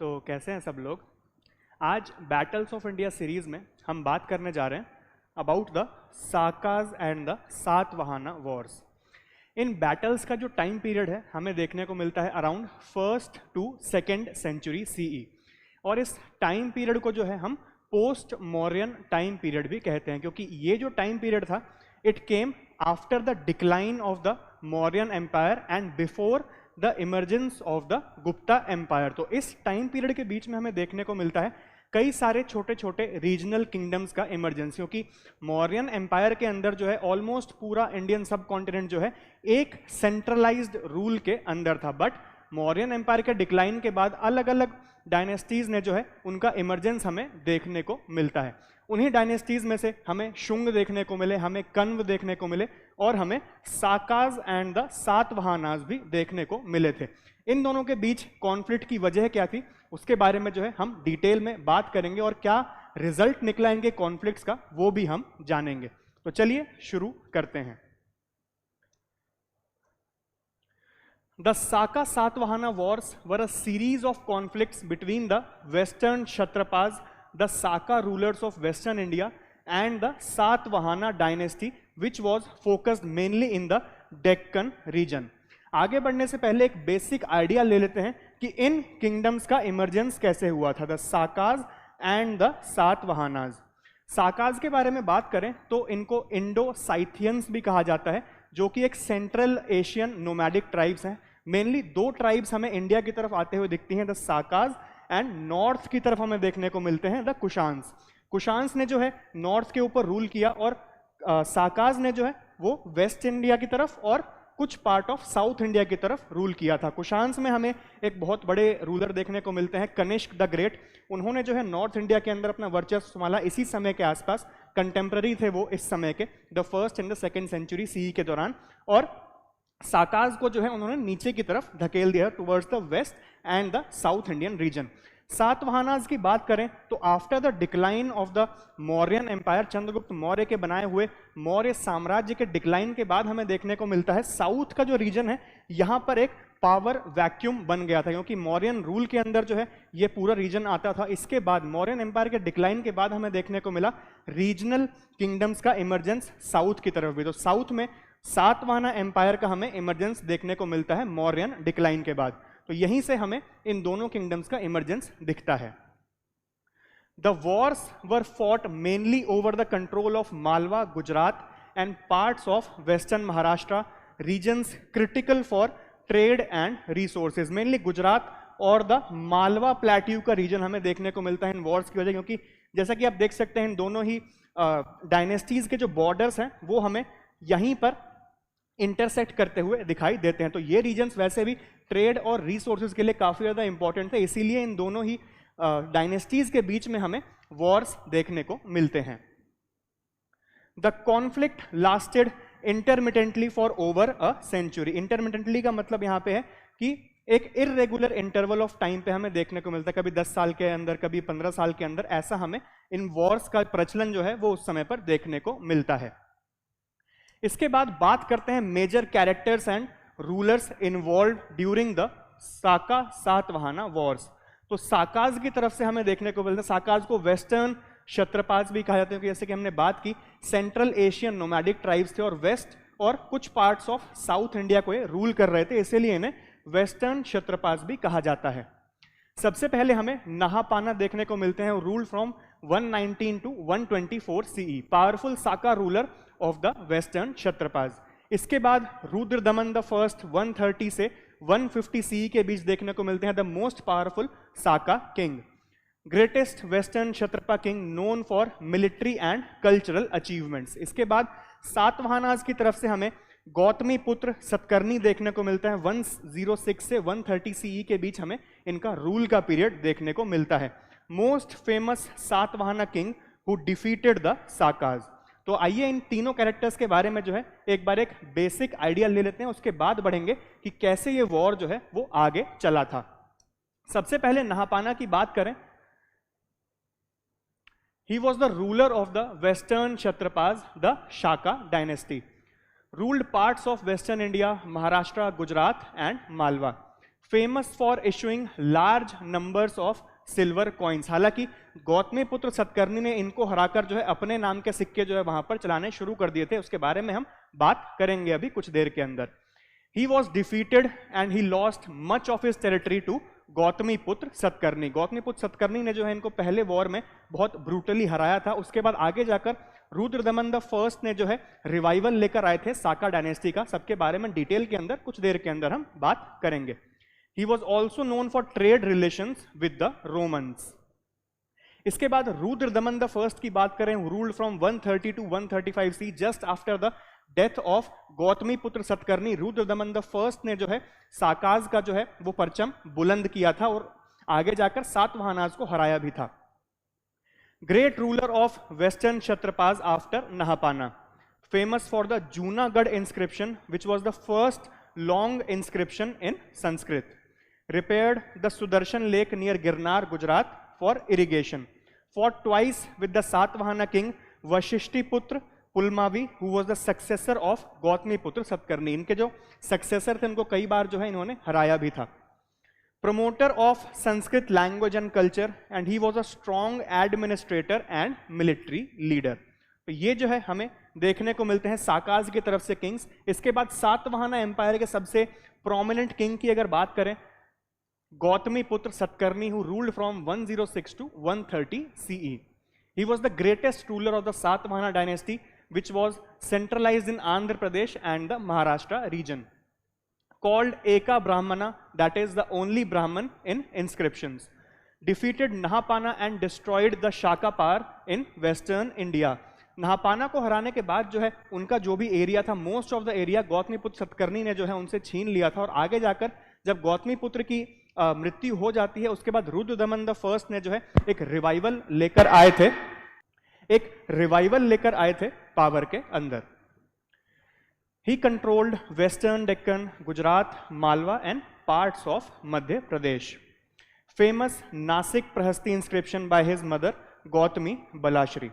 तो कैसे हैं सब लोग। आज बैटल्स ऑफ इंडिया सीरीज में हम बात करने जा रहे हैं about the Sakas and the Satavahana Wars. In battles का जो टाइम पीरियड है हमें देखने को मिलता है around 1st to 2nd century CE, और इस टाइम पीरियड को जो है हम पोस्ट मौर्यन टाइम पीरियड भी कहते हैं, क्योंकि ये जो टाइम पीरियड था it came after the decline of the Mauryan empire and before the emergence of the Gupta empire. तो इस टाइम पीरियड के बीच में हमें देखने को मिलता है कई सारे छोटे छोटे रीजनल किंगडम्स का इमरजेंस, क्योंकि मौर्यन एम्पायर के अंदर जो है ऑलमोस्ट पूरा इंडियन सब कॉन्टिनेंट जो है एक सेंट्रलाइज्ड रूल के अंदर था। बट मौर्यन एम्पायर के डिक्लाइन के बाद अलग अलग डायनेस्टीज ने जो है उनका इमरजेंस हमें देखने को मिलता है। उन्हीं डायनेस्टीज में से हमें शुंग देखने को मिले, हमें कन्व देखने को मिले और हमें साकाज एंड द सातवाहनाज भी देखने को मिले थे। इन दोनों के बीच कॉन्फ्लिक्ट की वजह क्या थी उसके बारे में जो है हम डिटेल में बात करेंगे, और क्या रिजल्ट निकला इनके कॉन्फ्लिक्ट्स का वो भी हम जानेंगे। तो चलिए शुरू करते हैं। The Saka Satvahana wars were a series of conflicts between the Western Kshatrapas, the Saka rulers of Western India, and the Satvahana dynasty, which was focused mainly in the Deccan region. आगे बढ़ने से पहले एक basic idea ले लेते हैं कि इन kingdoms का इमरजेंस कैसे हुआ था, द साकाज एंड द सातवाहनाज। साकाज के बारे में बात करें तो इनको इंडो साइथियंस भी कहा जाता है, जो कि एक सेंट्रल एशियन नोमैडिक ट्राइब्स हैं। मेनली दो ट्राइब्स हमें इंडिया की तरफ आते हुए दिखती हैं, द साकाज एंड नॉर्थ की तरफ हमें देखने को मिलते हैं द कुशांस। कुशांस ने जो है नॉर्थ के ऊपर रूल किया और साकाज ने जो है वो वेस्ट इंडिया की तरफ और कुछ पार्ट ऑफ साउथ इंडिया की तरफ रूल किया था। कुशांस में हमें एक बहुत बड़े रूलर देखने को मिलते हैं, कनिष्क द ग्रेट। उन्होंने जो है नॉर्थ इंडिया के अंदर अपना वर्चस्व संभाला इसी समय के आसपास, कंटेम्प्रेरी थे वो इस समय के, the 1st and the 2nd century CE के दौरान। और साकाज को जो है उन्होंने नीचे की तरफ धकेल दिया towards the west and the south Indian region. Satavahanas की बात करें तो after the decline of the Mauryan empire, Chandragupta Maurya के बनाए हुए मौर्य साम्राज्य के डिक्लाइन के बाद हमें देखने को मिलता है साउथ का जो रीजन है यहाँ पर एक पावर वैक्यूम बन गया था, क्योंकि मौर्यन रूल के अंदर जो है ये पूरा रीजन आता था। इसके बाद मौर्यन एम्पायर के डिक्लाइन के बाद हमें देखने को मिला रीजनल किंगडम्स का इमरजेंस साउथ की तरफ भी। तो साउथ में सातवाहना एम्पायर का हमें इमरजेंस देखने को मिलता है मौर्यन डिक्लाइन के बाद। तो यहीं से हमें इन दोनों किंगडम्स का इमरजेंस दिखता है। The wars were fought mainly over the control of Malwa, Gujarat and parts of western Maharashtra, regions critical for trade and resources. Mainly Gujarat और द मालवा प्लेट्यू का रीजन हमें देखने को मिलता है इन वॉर्स की वजह, क्योंकि जैसा कि आप देख सकते हैं इन दोनों ही डायनेस्टीज के जो बॉर्डर्स हैं वो हमें यहीं पर इंटरसेक्ट करते हुए दिखाई देते हैं। तो ये रीजन्स वैसे भी ट्रेड और रिसोर्सेज के लिए काफी ज्यादा इंपॉर्टेंट थे, इसीलिए इन दोनों ही डायनेस्टीज के बीच में हमें वॉर्स देखने को मिलते हैं। The conflict lasted intermittently for over a century. Intermittently का मतलब यहाँ पे है कि एक इररेगुलर इंटरवल ऑफ टाइम पे हमें देखने को मिलता है, कभी 10 साल के अंदर, कभी 15 साल के अंदर, ऐसा हमें इन वॉर्स का प्रचलन जो है वो उस समय पर देखने को मिलता है। इसके बाद बात करते हैं major characters and rulers involve during the Saka Satavahana wars. तो साकाज की तरफ से हमें देखने को मिलता है, साकाज को वेस्टर्न क्षत्रपास भी कहा जाता है, जैसे कि हमने बात की सेंट्रल एशियन नोमैडिक ट्राइब्स थे और वेस्ट और कुछ पार्ट्स ऑफ साउथ इंडिया को ये रूल कर रहे थे, इसीलिए इन्हें वेस्टर्न क्षत्रपास भी कहा जाता है। सबसे पहले हमें नहापाना देखने को मिलते हैं, rule from 119 to 124 CE, powerful Saka ruler of the western Kshatrapas. इसके बाद रुद्रदमन द फर्स्ट 130 से 150 सीई के बीच देखने को मिलते हैं the most powerful Saka king, greatest western Kshatrapa king known for military and cultural achievements. इसके बाद सातवाहनाज की तरफ से हमें गौतमी पुत्र सतकर्णी देखने को मिलता है, 106 से 130 सीई के बीच हमें इनका रूल का पीरियड देखने को मिलता है। Most famous Satavahana king who defeated the Sakas. तो आइए इन तीनों कैरेक्टर्स के बारे में जो है एक बार एक बेसिक आइडिया ले लेते हैं, उसके बाद बढ़ेंगे कि कैसे ये वॉर जो है वो आगे चला था। सबसे पहले नहापाना की बात करें, he was the ruler of the western Kshatrapas, the Shaka dynasty, ruled parts of western India, Maharashtra, Gujarat and Malwa. Famous for issuing large numbers of silver coins. हालांकि गौतमीपुत्र सतकर्णी ने इनको हराकर जो है अपने नाम के सिक्के जो है वहां पर चलाने शुरू कर दिए थे, उसके बारे में हम बात करेंगे अभी कुछ देर के अंदर। He was defeated and he lost much of his territory to Gautamiputra Satakarni. Gautamiputra Satakarni ने जो है इनको पहले वॉर में बहुत ब्रूटली हराया था। उसके बाद आगे जाकर रुद्रदमन द फर्स्ट ने जो है रिवाइवल लेकर आए थे साका डायनेस्टी का, सबके बारे में डिटेल के अंदर कुछ देर के अंदर हम बात करेंगे। He was also known for trade relations with the Romans। इसके बाद रुद्रदमन द फर्स्ट की बात करें, ruled from 130 to 135 C, just after the death of Gautamiputra Satakarni. Rudradaman the first ने जो है साकाज का जो है वो परचम बुलंद किया था और आगे जाकर सातवाहनाज को हराया भी था। Great ruler of western Kshatrapas after Nahapana, famous for the Junagadh inscription which was the first long inscription in Sanskrit. repaired the Sudarshan Lake near Girnar, Gujarat for irrigation. Fought twice with the Satvahana king Vashishthiputra Pulmavi, who was the successor of Gautamiputra Satkarni। इनके जो successor थे उनको कई बार जो है इन्होंने हराया भी था। Promoter of Sanskrit language and culture and he was a strong administrator and military leader। तो ये जो है हमें देखने को मिलते हैं साकाज की तरफ से किंग्स। इसके बाद सातवाहना एम्पायर के सबसे प्रोमिनेंट किंग की अगर बात करें, Gautamiputra Satakarni, who ruled from 106 to 130 CE। He was the greatest ruler of the Satvahana dynasty, which was centralized in Andhra Pradesh and the Maharashtra region. Called Eka Brahmana, that is the only Brahman in inscriptions. Defeated Nahapana and destroyed the Shakapar in western India। नहापाना को हराने के बाद जो है उनका जो भी area था, most of the area Gautamiputra Satakarni ने जो है उनसे छीन लिया था। और आगे जाकर जब गौतमीपुत्र की मृत्यु हो जाती है, उसके बाद रुद्रदमन द फर्स्ट ने जो है एक रिवाइवल लेकर आए थे पावर के अंदर। He controlled western Deccan, Gujarat, Malwa and parts of Madhya Pradesh. Famous Nashik prashasti inscription by his mother Gautami Balashri.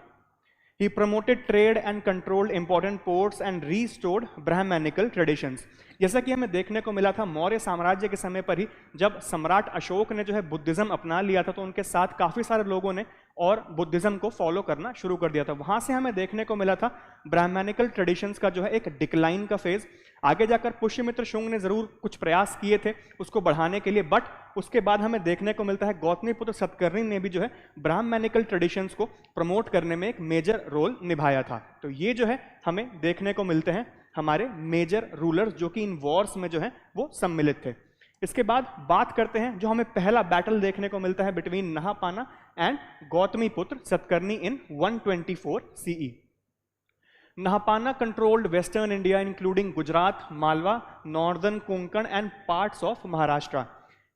He promoted trade and controlled important ports and restored Brahmanical traditions। जैसा कि हमें देखने को मिला था मौर्य साम्राज्य के समय पर ही जब सम्राट अशोक ने जो है बुद्धिज्म अपना लिया था, तो उनके साथ काफी सारे लोगों ने और बुद्धिज्म को फॉलो करना शुरू कर दिया था। वहां से हमें देखने को मिला था ब्राह्मणिकल ट्रेडिशंस का जो है एक डिक्लाइन का फेज। आगे जाकर पुष्यमित्र शुंग ने जरूर कुछ प्रयास किए थे उसको बढ़ाने के लिए, बट उसके बाद हमें देखने को मिलता है गौतमीपुत्र सतकर्णी ने भी जो है ब्राह्मणिकल ट्रेडिशंस को प्रमोट करने में एक मेजर रोल निभाया था। तो ये जो है हमें देखने को मिलते हैं हमारे मेजर रूलर्स जो कि इन वॉर्स में जो है वो सम्मिलित थे। इसके बाद बात करते हैं जो हमें पहला बैटल देखने को मिलता है between Nahapana and Gautamiputra Satakarni in 124 CE। Nahapana controlled western India including Gujarat, Malwa, northern Konkan and parts of Maharashtra.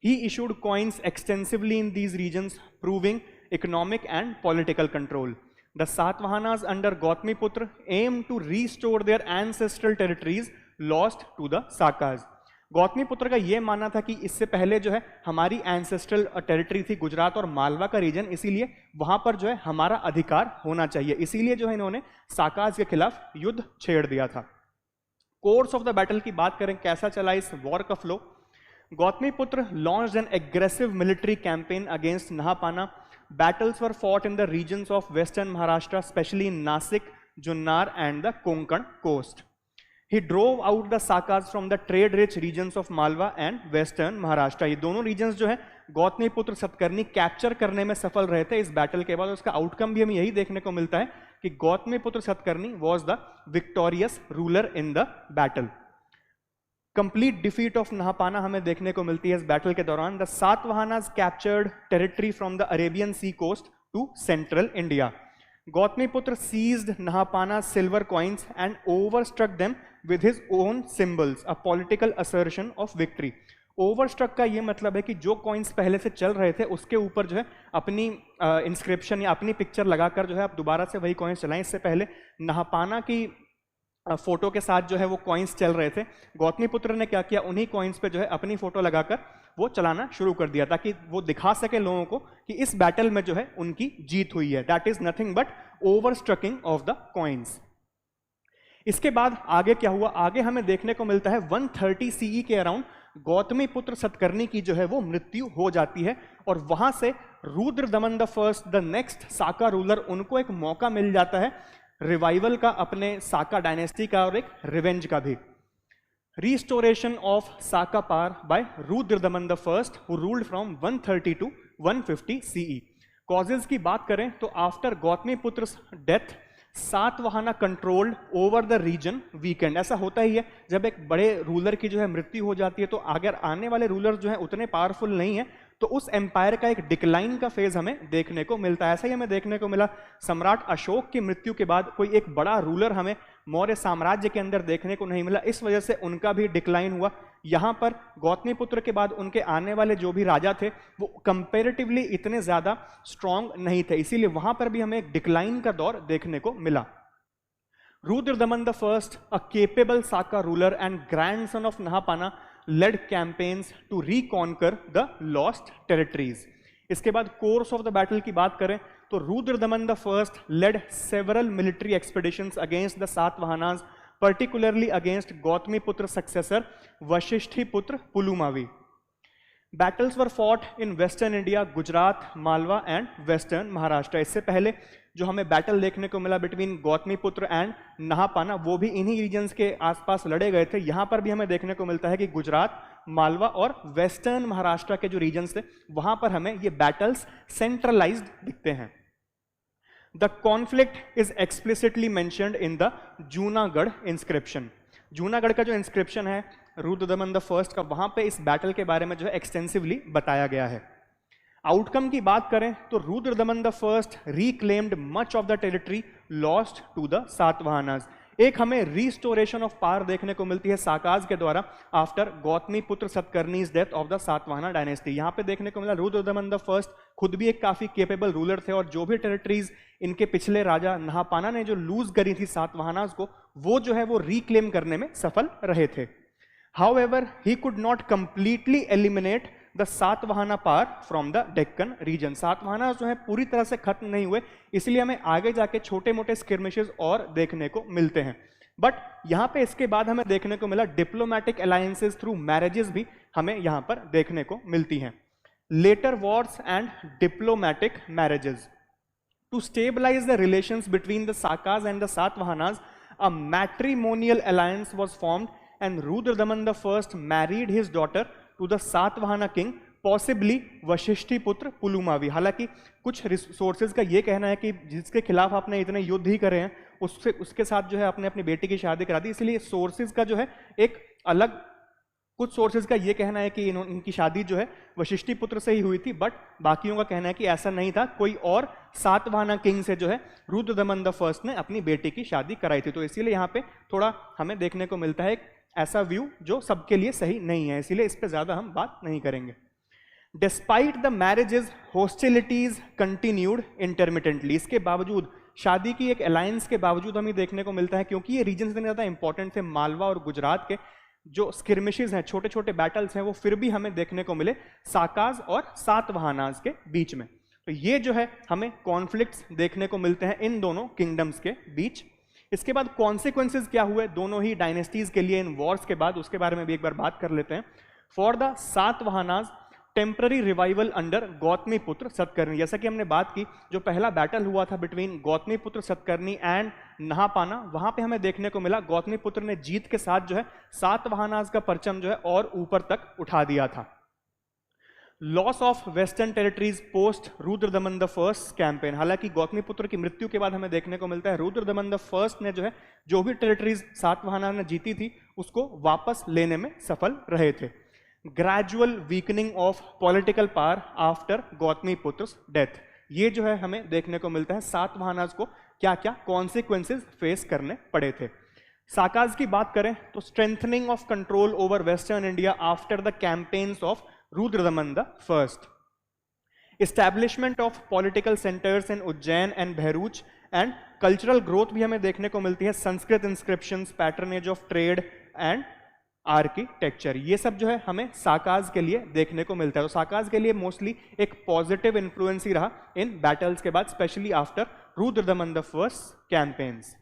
He issued coins extensively in these regions, proving economic and political control. The Satvahanas under Gautamiputra aimed to restore their ancestral territories lost to the Sakas। Gautamiputra का यह मानना था कि इससे पहले जो है हमारी एंसेस्ट्रल टेरिटरी थी गुजरात और मालवा का रीजन, इसीलिए वहां पर जो है हमारा अधिकार होना चाहिए, इसीलिए जो है इन्होंने साकाज के खिलाफ युद्ध छेड़ दिया था। कोर्स ऑफ द बैटल की बात करें, कैसा चला इस वॉर का flow. Gautamiputra launched an aggressive military campaign against Nahapana. Battles were fought in the regions of western Maharashtra, especially in Nashik, Junnar and the Konkan coast. He drove out the Sakas from the trade-rich regions of Malwa and Western Maharashtra। ये दोनों regions जो है Gautamiputra Satakarni capture करने में सफल रहे थे इस बैटल के बाद। उसका आउटकम भी हमें यही देखने को मिलता है कि Gautamiputra Satakarni was the victorious ruler in the battle। Complete defeat of Nahapana हमें देखने को मिलती है इस बैटल के दौरान। The Satavahanas captured territory from the Arabian sea coast to central India. Gautamiputra seized Nahapana's silver coins and overstruck them with his own symbols, a political assertion of victory। ओवरस्ट्रक का ये मतलब है कि जो कॉइन्स पहले से चल रहे थे उसके ऊपर जो है अपनी इंस्क्रिप्शन या अपनी पिक्चर लगाकर जो है आप दोबारा से वही कॉइन्स चलाएं। इससे पहले नहापाना की फोटो के साथ जो है वो कॉइन्स चल रहे थे, गौतमीपुत्र ने क्या किया, उन्हीं कॉइन्स पे जो है अपनी फोटो लगाकर वो चलाना शुरू कर दिया ताकि वो दिखा सके लोगों को कि इस बैटल में जो है उनकी जीत हुई है। That is nothing but overstriking of the coins. इसके बाद आगे क्या हुआ, आगे हमें देखने को मिलता है 130 CE के अराउंड गौतमीपुत्र सतकर्णी की जो है वो मृत्यु हो जाती है, और वहां से Rudradaman the first, the next Saka ruler, उनको एक मौका मिल जाता है रिवाइवल का अपने साका डायनेस्टी का और एक रिवेंज का भी। Restoration of Saka power by Rudradaman the first who ruled from 130 to 150 CE। Causes की बात करें तो after Gautamiputra death Satavahana controlled over the region weakened. ऐसा होता ही है, जब एक बड़े रूलर की जो है मृत्यु हो जाती है तो अगर आने वाले रूलर जो है उतने पावरफुल नहीं है तो उस एम्पायर का एक डिक्लाइन का फेज हमें देखने को मिलता है। ऐसा ही हमें देखने को मिला सम्राट अशोक की मृत्यु के बाद कोई एक बड़ा रूलर हमें मौर्य साम्राज्य के अंदर देखने को नहीं मिला, इस वजह से उनका भी डिक्लाइन हुआ। यहाँ पर गौतमीपुत्र के बाद उनके आने वाले जो भी राजा थे वो कंपैरेटिवली इतने ज्यादा स्ट्रॉन्ग नहीं थे, इसीलिए वहां पर भी हमें एक डिक्लाइन का दौर देखने को मिला। Rudradaman the first, a capable Saka ruler and grandson of Nahapana, led campaigns to reconquer the lost territories। इसके बाद कोर्स ऑफ द बैटल की बात करें तो Rudradaman the first led several military expeditions against the Satavahanas, particularly against Gautamiputra successor Vashishthiputra Pulumavi. Battles were fought in western India, Gujarat, Malwa and western Maharashtra. इससे पहले जो हमें बैटल देखने को मिला बिटवीन गौतमीपुत्र एंड नहापाना वो भी इन्हीं रीजन्स के आसपास लड़े गए थे। यहां पर भी हमें देखने को मिलता है कि गुजरात, मालवा और वेस्टर्न महाराष्ट्र के जो रीजन्स थे वहां पर हमें ये बैटल्स सेंट्रलाइज्ड दिखते हैं। The conflict is explicitly mentioned in the Junagadh inscription. Junagadh का जो इंस्क्रिप्शन है रुद्रदमन द फर्स्ट का, वहां पे इस बैटल के बारे में जो है एक्सटेंसिवली बताया गया है। आउटकम की बात करें तो Rudradaman the first reclaimed much of the territory lost to the Satavahanas. एक हमें रिस्टोरेशन ऑफ पावर देखने को मिलती है साकाज के द्वारा after Gautamiputra Satakarni's death of the Satavahana dynasty. यहाँ पे देखने को मिला रुद्रदमन द फर्स्ट खुद भी एक काफी केपेबल रूलर थे और जो भी टेरिटरीज इनके पिछले राजा नहापाना ने जो लूज करी थी सातवाहनास को, वो जो है वो रिक्लेम करने में सफल रहे थे। However, he could not completely eliminate the Satavahana power from the Deccan region। Satavahana जो है पूरी तरह से खत्म नहीं हुए, इसलिए हमें आगे जाके छोटे मोटे स्किर्मिशेस और देखने को मिलते हैं। बट यहाँ पे इसके बाद हमें देखने को मिला डिप्लोमेटिक अलायंसेस थ्रू मैरिजेस भी हमें यहाँ पर देखने को मिलती हैं। Later wars and diplomatic marriages to stabilize the relations between the Sakas and the Satavahanas, a matrimonial alliance was formed and Rudradaman the first married his daughter to the Satvahana king, possibly Vashishthiputra Pulumavi. हालांकि कुछ सोर्सेज का ये कहना है कि जिसके खिलाफ आपने इतने युद्ध ही करे हैं उसके साथ जो है आपने अपनी बेटी की शादी करा दी, इसलिए सोर्सेज का जो है एक अलग, कुछ सोर्सेज का ये कहना है कि इनकी शादी जो है वशिष्ठिपुत्र से ही हुई थी, बट बाकियों का कहना है कि ऐसा नहीं था, कोई और सातवाहना किंग से जो है रुद्रदमन द फर्स्ट ने अपनी बेटी की शादी कराई थी। तो इसीलिए यहाँ पे थोड़ा हमें देखने को मिलता है ऐसा व्यू जो सबके लिए सही नहीं है, इसीलिए इस पे ज्यादा हम बात नहीं करेंगे। Despite the marriages hostilities continued intermittently. इसके बावजूद, शादी की एक अलायंस के बावजूद हमें देखने को मिलता है, क्योंकि ये रीजन इतने ज्यादा इंपॉर्टेंट थे, मालवा और गुजरात के जो स्किर्मिशेस हैं, छोटे छोटे बैटल्स हैं, वो फिर भी हमें देखने को मिले साकाज और सातवाहनास के बीच में। तो ये जो है हमें कॉन्फ्लिक्ट्स देखने को मिलते हैं इन दोनों किंगडम्स के बीच। इसके बाद कॉन्सिक्वेंसेज क्या हुए दोनों ही डायनेस्टीज के लिए इन वॉर्स के बाद, उसके बारे में भी एक बार बात कर लेते हैं। For the Satavahanas temporary revival under Gautamiputra Satakarni. जैसा कि हमने बात की, जो पहला बैटल हुआ था बिटवीन गौतमीपुत्र सतकर्णी एंड नहापाना, वहां पे हमें देखने को मिला गौतमीपुत्र ने जीत के साथ जो है सातवाहनास का परचम जो है और ऊपर तक उठा दिया था। Loss of western territories post Rudradaman the first campaign. हालांकि गौतमीपुत्र की मृत्यु के बाद हमें देखने को मिलता है रुद्रदमन द फर्स्ट ने जो है जो भी टेरिटरीज सातवाहना ने जीती थी उसको वापस लेने में सफल रहे थे। Gradual weakening of political power after Gautamiputra death. ये जो है हमें देखने को मिलता है सातवाहनास को क्या क्या कॉन्सिक्वेंसेज फेस करने पड़े थे। साकाज की बात करें तो strengthening of control over western India after the campaigns of Rudradaman the first, establishment of political centres in Ujjain and Bharuch and cultural growth भी हमें देखने को मिलती है। Sanskrit inscriptions, patronage of trade and architecture, ये सब जो है हमें साकाज के लिए देखने को मिलता है। तो साकाज के लिए मोस्टली एक पॉजिटिव इन्फ्लुएंस ही रहा इन बैटल्स के बाद, specially after Rudradaman the first campaigns.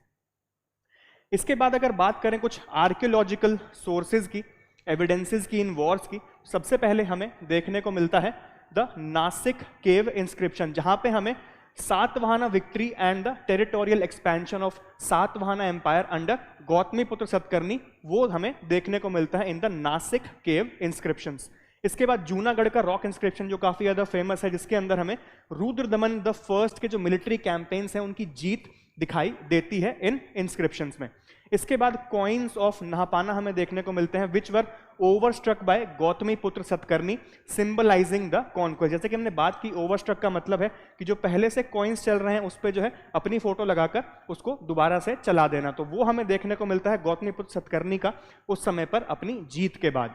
इसके बाद अगर बात करें कुछ आर्कियोलॉजिकल सोर्सेज की, एविडेंसेस की इन वॉर्स की, सबसे पहले हमें देखने को मिलता है द नासिक केव इंस्क्रिप्शन, जहां पे हमें Satavahana victory and the territorial expansion of Satavahana empire under Gautamiputra Satakarni, वो हमें देखने को मिलता है in the Nashik cave inscriptions. इसके बाद जूनागढ़ का रॉक इंस्क्रिप्शन जो काफी ज्यादा फेमस है, जिसके अंदर हमें रुद्रदमन द फर्स्ट के जो मिलिट्री कैंपेन्स हैं उनकी जीत दिखाई देती है इन इंस्क्रिप्शंस में। इसके बाद कॉइन्स ऑफ नहापाना हमें देखने को मिलते हैं which were overstruck by Gautamiputra Satakarni symbolizing the conquest. जैसे कि हमने बात की, ओवरस्ट्रक का मतलब है कि जो पहले से कॉइन्स चल रहे हैं उस पर जो है अपनी फोटो लगाकर उसको दोबारा से चला देना, तो वो हमें देखने को मिलता है गौतमीपुत्र सतकर्णी का उस समय पर अपनी जीत के बाद।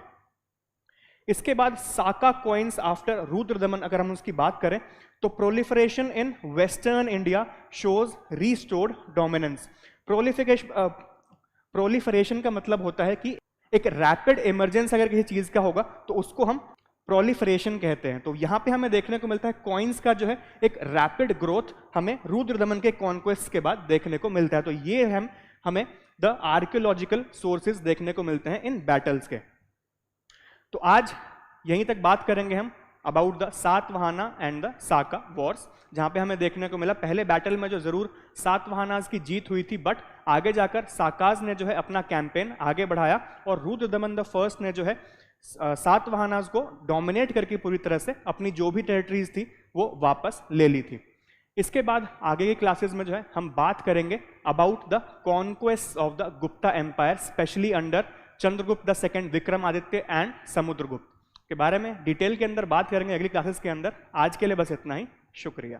इसके बाद साका कॉइन्स आफ्टर रुद्रदमन, अगर हम उसकी बात करें तो proliferation in western India shows restored dominance. Proliferation का मतलब होता है कि एक रैपिड इमरजेंस अगर किसी चीज का होगा तो उसको हम प्रोलिफरेशन कहते हैं। तो यहां पे हमें देखने को मिलता है कॉइन्स का जो है एक रैपिड ग्रोथ हमें रुद्रदमन के कॉन्क्वेस्ट के बाद देखने को मिलता है। तो ये हमें द आर्कियोलॉजिकल सोर्सेज देखने को मिलते हैं इन बैटल्स के। तो आज यहीं तक बात करेंगे हम about the Satavahana and the Saka Wars, जहां पे हमें देखने को मिला पहले बैटल में जो जरूर सातवाहनाज की जीत हुई थी, बट आगे जाकर साकाज ने जो है अपना कैंपेन आगे बढ़ाया और रुद्रदमन द फर्स्ट ने जो है सातवाहनाज को डोमिनेट करके पूरी तरह से अपनी जो भी टेरिटरीज थी वो वापस ले ली थी। इसके बाद आगे के क्लासेस में जो है हम बात करेंगे about the conquest of the Gupta empire, specially under Chandragupta the second, Vikramaditya and Samudragupta के बारे में डिटेल के अंदर बात करेंगे अगली क्लासेस के अंदर। आज के लिए बस इतना ही, शुक्रिया।